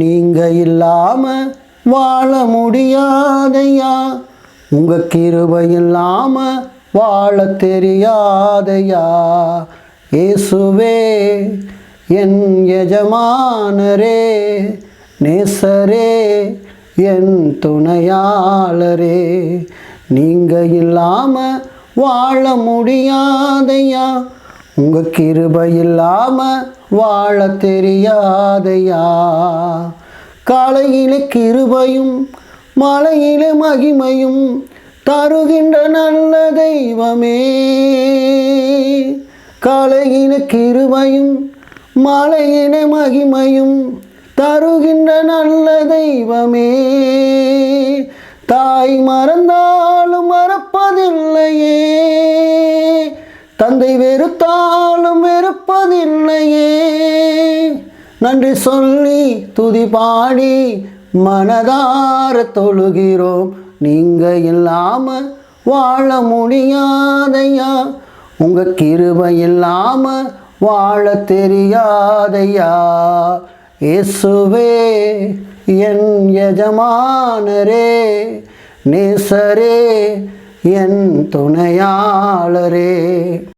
நீங்க இல்லாம வாழ முடியாதையா, உங்க கிருபை இல்லாம வாழ தெரியாதையா. இயேசுவே என் எஜமானரே, நேசரே என் துணையாளரே, நீங்க இல்லாம வாழ முடியாதையா, உங்க கிருபை இல்லாம வாழ தெரியாதையா. காலையிலே கிருபையும் மலையிலே மகிமையும் தருகின்ற நல்ல தெய்வமே. காலையிலே கிருபையும் மலையிலே மகிமையும் தருகின்ற நல்ல தெய்வமே. தாய் மறந்தாலும் மறப்பதில்லையே, தந்தை வெறுத்தாலும் வெறுப்பதில்லையே. நன்றி சொல்லி துதி பாடி மனதார தொழுகிறோம். நீங்க இல்லாம வாழ முடியாதையா, உங்க கிருபை இல்லாம வாழ தெரியாதையா. இயேசுவே என் எஜமானரே, நேசரே என் துணையாளரே.